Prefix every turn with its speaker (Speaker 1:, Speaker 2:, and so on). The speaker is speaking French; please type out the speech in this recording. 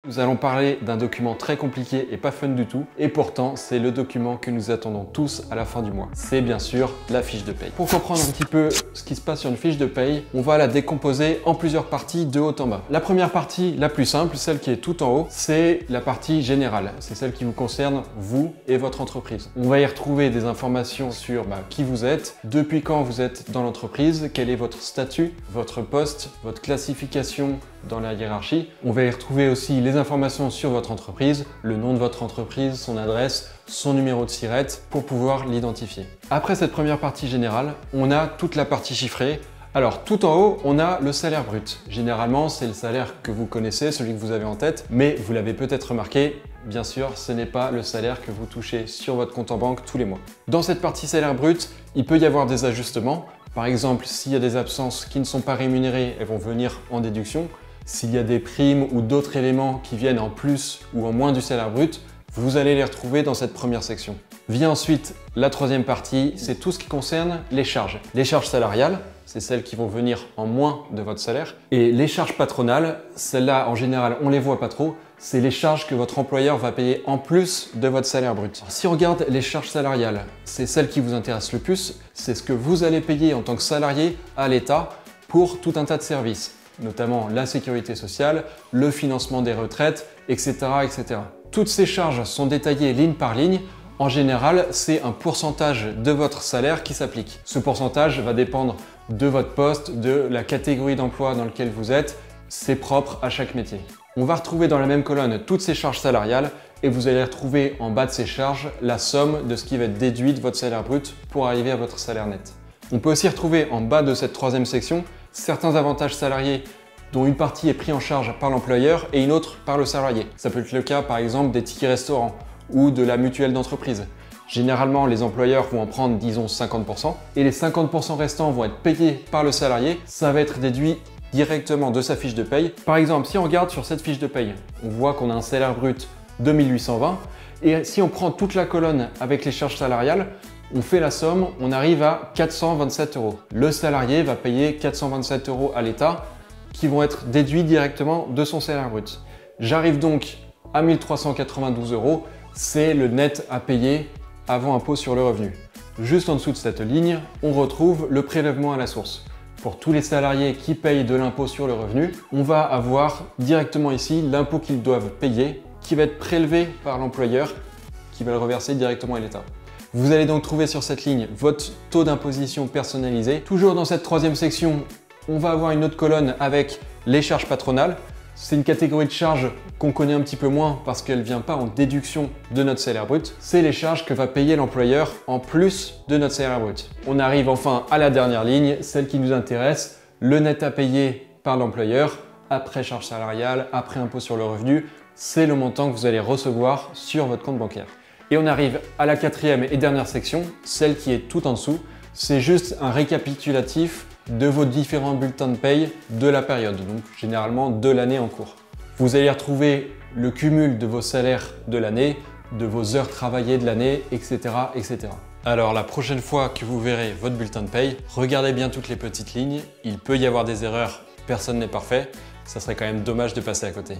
Speaker 1: Nous allons parler d'un document très compliqué et pas fun du tout, et pourtant c'est le document que nous attendons tous à la fin du mois. C'est bien sûr la fiche de paye. Pour comprendre un petit peu ce qui se passe sur une fiche de paye, on va la décomposer en plusieurs parties de haut en bas. La première partie, la plus simple, celle qui est tout en haut, c'est la partie générale. C'est celle qui vous concerne, vous et votre entreprise. On va y retrouver des informations sur qui vous êtes, depuis quand vous êtes dans l'entreprise, quel est votre statut, votre poste, votre classification dans la hiérarchie. On va y retrouver aussi les informations sur votre entreprise, le nom de votre entreprise, son adresse, son numéro de SIRET pour pouvoir l'identifier. Après cette première partie générale, on a toute la partie chiffrée. Alors tout en haut, on a le salaire brut. Généralement, c'est le salaire que vous connaissez, celui que vous avez en tête, mais vous l'avez peut-être remarqué, bien sûr, ce n'est pas le salaire que vous touchez sur votre compte en banque tous les mois. Dans cette partie salaire brut, il peut y avoir des ajustements. Par exemple, s'il y a des absences qui ne sont pas rémunérées, elles vont venir en déduction. S'il y a des primes ou d'autres éléments qui viennent en plus ou en moins du salaire brut, vous allez les retrouver dans cette première section. Vient ensuite la troisième partie, c'est tout ce qui concerne les charges. Les charges salariales, c'est celles qui vont venir en moins de votre salaire. Et les charges patronales, celles-là en général on les voit pas trop, c'est les charges que votre employeur va payer en plus de votre salaire brut. Si on regarde les charges salariales, c'est celles qui vous intéressent le plus, c'est ce que vous allez payer en tant que salarié à l'État pour tout un tas de services, notamment la sécurité sociale, le financement des retraites, etc., etc. Toutes ces charges sont détaillées ligne par ligne. En général, c'est un pourcentage de votre salaire qui s'applique. Ce pourcentage va dépendre de votre poste, de la catégorie d'emploi dans laquelle vous êtes. C'est propre à chaque métier. On va retrouver dans la même colonne toutes ces charges salariales et vous allez retrouver en bas de ces charges la somme de ce qui va être déduit de votre salaire brut pour arriver à votre salaire net. On peut aussi retrouver en bas de cette troisième section certains avantages salariés dont une partie est prise en charge par l'employeur et une autre par le salarié. Ça peut être le cas par exemple des tickets restaurants ou de la mutuelle d'entreprise. Généralement, les employeurs vont en prendre, disons, 50% et les 50% restants vont être payés par le salarié. Ça va être déduit directement de sa fiche de paye. Par exemple, si on regarde sur cette fiche de paye, on voit qu'on a un salaire brut de 1820 et si on prend toute la colonne avec les charges salariales, on fait la somme, on arrive à 427 €. Le salarié va payer 427 € à l'État qui vont être déduits directement de son salaire brut. J'arrive donc à 1392 €, c'est le net à payer avant impôt sur le revenu. Juste en dessous de cette ligne, on retrouve le prélèvement à la source. Pour tous les salariés qui payent de l'impôt sur le revenu, on va avoir directement ici l'impôt qu'ils doivent payer qui va être prélevé par l'employeur qui va le reverser directement à l'État. Vous allez donc trouver sur cette ligne votre taux d'imposition personnalisé. Toujours dans cette troisième section, on va avoir une autre colonne avec les charges patronales. C'est une catégorie de charges qu'on connaît un petit peu moins parce qu'elle ne vient pas en déduction de notre salaire brut. C'est les charges que va payer l'employeur en plus de notre salaire brut. On arrive enfin à la dernière ligne, celle qui nous intéresse, le net à payer par l'employeur après charges salariales, après impôt sur le revenu. C'est le montant que vous allez recevoir sur votre compte bancaire. Et on arrive à la quatrième et dernière section, celle qui est tout en dessous. C'est juste un récapitulatif de vos différents bulletins de paye de la période, donc généralement de l'année en cours. Vous allez retrouver le cumul de vos salaires de l'année, de vos heures travaillées de l'année, etc., etc. Alors la prochaine fois que vous verrez votre bulletin de paye, regardez bien toutes les petites lignes. Il peut y avoir des erreurs, personne n'est parfait. Ça serait quand même dommage de passer à côté.